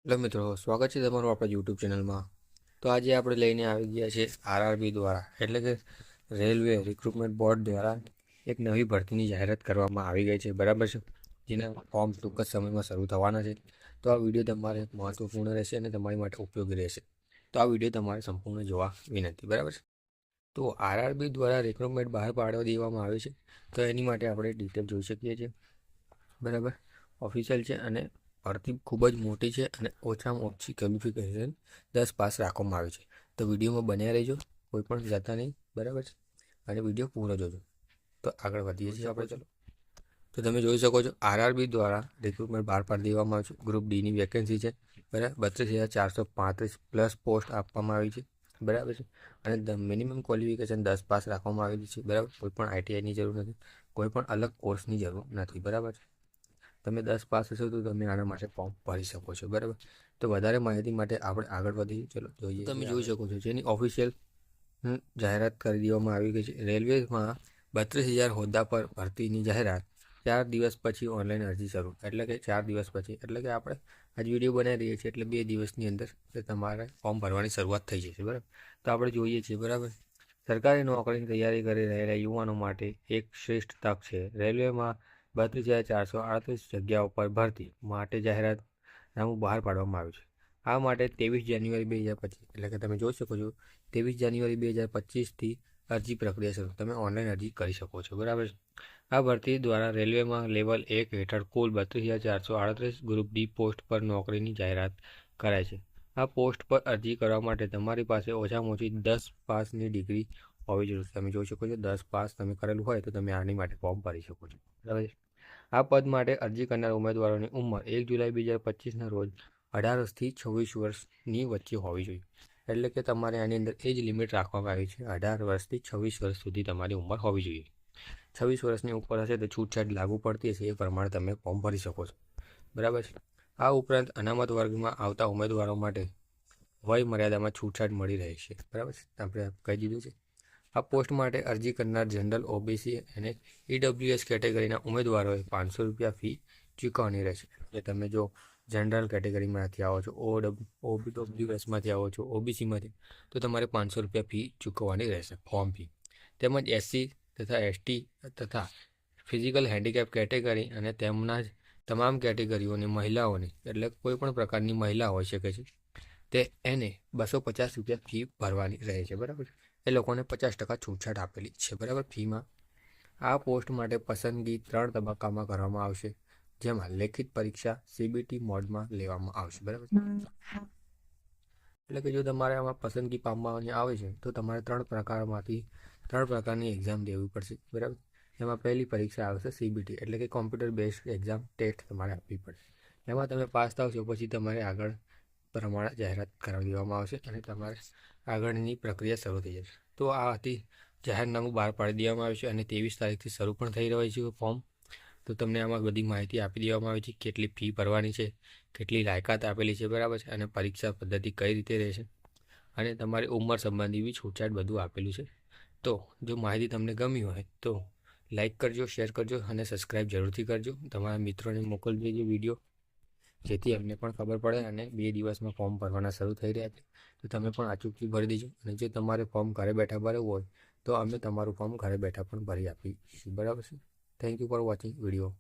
Hello મિત્રો, સ્વાગત છે તમારું આપણા યુટ્યુબ ચેનલમાં. તો આજે આપણે લઈને આવી ગયા છે આરઆરબી દ્વારા એટલે કે રેલવે રિક્રુટમેન્ટ બોર્ડ દ્વારા એક નવી ભરતીની જાહેરાત કરવામાં આવી ગઈ છે, બરાબર છે, જેના ફોર્મ ટૂંક જ સમયમાં શરૂ થવાના છે. તો આ વિડીયો તમારે મહત્વપૂર્ણ રહેશે અને તમારી માટે ઉપયોગી રહેશે. તો આ વિડીયો તમારે સંપૂર્ણ જોવા વિનંતી, બરાબર છે. તો આરઆરબી દ્વારા રિક્રુટમેન્ટ બહાર પાડવા દેવામાં આવે છે, તો એની માટે આપણે ડિટેલ જોઈ શકીએ છીએ, બરાબર. ઓફિશિયલ છે અને ભરતી ખૂબ જ મોટી છે અને ઓછામાં ઓછી ક્વોલિફિકેશન 10 પાસ રાખવામાં આવે છે. તો વિડીયોમાં બન્યા રહેજો, કોઈ પણ જતા નહીં, બરાબર છે, અને વિડીયો પૂરો જોજો. તો આગળ વધીએ છીએ આપણે, ચલો. તો તમે જોઈ શકો છો આરઆરબી દ્વારા રિક્રુટમેન્ટ બહાર પાડી દેવામાં આવે છે. ગ્રુપ ડીની વેકેન્સી છે, બરાબર. 32,435 પ્લસ પોસ્ટ આપવામાં આવી છે, બરાબર છે. અને મિનિમમ ક્વોલિફિકેશન 10 પાસ રાખવામાં આવેલી છે, બરાબર. કોઈ પણ આઈટીઆઈની જરૂર નથી, કોઈ પણ અલગ કોર્સની જરૂર નથી, બરાબર છે. તમે 10 પાસ હશો તો તમે આના માટે ફોર્મ ભરી શકો છો, બરાબર. તો વધારે માહિતી માટે આપણે આગળ વધીએ, ચલો જોઈએ. તમે જોઈ શકો છો જેની ઓફિશિયલ જાહેરાત કરી દેવામાં આવી ગઈ છે. રેલવેમાં 32,000 હોદ્દા પર ભરતીની જાહેરાત 4 દિવસ પછી ઓનલાઈન અરજી શરૂ, એટલે કે 4 દિવસ પછી, એટલે કે આપણે આજ વિડીયો બનાવી રહીએ છીએ એટલે 2 દિવસની અંદર તમારે ફોર્મ ભરવાની શરૂઆત થઈ જશે, બરાબર. તો આપણે જોઈએ છીએ, બરાબર. સરકારી નોકરીની તૈયારી કરી રહેલા યુવાનો માટે એક શ્રેષ્ઠ તક છે. રેલવેમાં 32,438 જગ્યાઓ પર ભરતી માટે જાહેરાતનામું બહાર પાડવામાં આવ્યું છે. આ માટે 23 જાન્યુઆરી 2025, એટલે કે તમે જોઈ શકો છો 23 જાન્યુઆરી 2025થી અરજી પ્રક્રિયા શરૂ. તમે ઓનલાઈન અરજી કરી શકો છો, બરાબર. આ ભરતી દ્વારા રેલવેમાં લેવલ 1 હેઠળ કુલ 32,438 ગ્રુપ ડી પોસ્ટ પર નોકરીની જાહેરાત કરાય છે. આ પોસ્ટ પર અરજી કરવા માટે તમારી પાસે ઓછામાં ઓછી 10 પાસની ડિગ્રી હોવી જોઈએ. તમે જોઈ શકો છો 10 પાસ તમે કરેલું હોય તો તમે આની માટે ફોર્મ ભરી શકો છો, બરાબર. આ પદ માટે અરજી કરનાર ઉમેદવારોની ઉંમર 1 જુલાઈ 2025ના રોજ 18 થી 26 વર્ષની વચ્ચે હોવી જોઈએ. એટલે કે તમારે આની અંદર એજ લિમિટ રાખવામાં આવી છે, 18 વર્ષથી 26 વર્ષ સુધી તમારી ઉંમર હોવી જોઈએ. 26 વર્ષની ઉપર હશે તો છૂટછાટ લાગુ પડતી હશે, એ પ્રમાણે તમે ફોર્મ ભરી શકો છો, બરાબર છે. આ ઉપરાંત અનામત વર્ગમાં આવતા ઉમેદવારો માટે વય મર્યાદામાં છૂટછાટ મળી રહે છે, બરાબર. આપણે કહી દીધું છે. આ પોસ્ટ માટે અરજી કરનાર જનરલ, ઓબીસી અને ઈડબ્લ્યુએસ કેટેગરીના ઉમેદવારોએ 500 રૂપિયા ફી ચૂકવવાની રહેશે. એટલે તમે જો જનરલ કેટેગરીમાંથી આવો છો, ઓડબ્લ્યુએસમાંથી આવો છો, ઓબીસીમાંથી, તો તમારે 500 રૂપિયા ફી ચૂકવવાની રહેશે, ફોર્મ ફી. તેમજ એસસી તથા એસટી તથા ફિઝિકલ હેન્ડીકેપ કેટેગરી અને તેમના જ તમામ કેટેગરીઓની મહિલાઓની, એટલે કોઈ પણ પ્રકારની મહિલા હોઈ શકે છે, તે એને 250 રૂપિયા ફી ભરવાની રહે છે, બરાબર. એ લોકોને 50% છૂટછાટ આપેલી છે, બરાબર, ફીમાં. આ પોસ્ટ માટે પસંદગી 3 તબક્કામાં કરવામાં આવશે, જેમાં લેખિત પરીક્ષા સીબીટી મોડમાં લેવામાં આવશે, બરાબર. એટલે કે જો તમારે આમાં પસંદગી પામવાની આવે છે તો તમારે 3 પ્રકારની એક્ઝામ દેવી પડશે, બરાબર. એમાં પહેલી પરીક્ષા આવશે સીબીટી, એટલે કે કોમ્પ્યુટર બેઝડ એક્ઝામ ટેસ્ટ તમારે આપવી પડશે. એમાં તમે પાસ થશો પછી તમારે આગળ પ્રમાણે જાહેરાત કરાવી દેવામાં આવશે અને તમારે આગળની પ્રક્રિયા શરૂ થઈ જશે. તો આ હતી જાહેરનામું બહાર પાડી દેવામાં આવ્યું છે અને 23 તારીખથી શરૂ પણ થઈ રહ્યું છે ફોર્મ. તો તમને આમાં બધી માહિતી આપી દેવામાં આવી છે, કેટલી ફી ભરવાની છે, કેટલી લાયકાત આપેલી છે, બરાબર છે, અને પરીક્ષા પદ્ધતિ કઈ રીતે રહેશે અને તમારી ઉંમર સંબંધી બી છૂટછાટ બધું આપેલું છે. તો જો માહિતી તમને ગમી હોય તો લાઈક કરજો, શેર કરજો અને સબસ્ક્રાઈબ જરૂરથી કરજો. તમારા મિત્રોને મોકલી દેજો વિડીયો, જેથી એમને પણ ખબર પડે. અને 2 દિવસમાં ફોર્મ ભરવાના શરૂ થઈ રહ્યા છે, તો તમે પણ અચૂકથી ભરી દેજો. અને જો તમારે ફોર્મ ઘરે બેઠા ભરવું હોય તો અમે તમારું ફોર્મ ઘરે બેઠા પણ ભરી આપીશું, બરાબર છે. Thank you for watching video.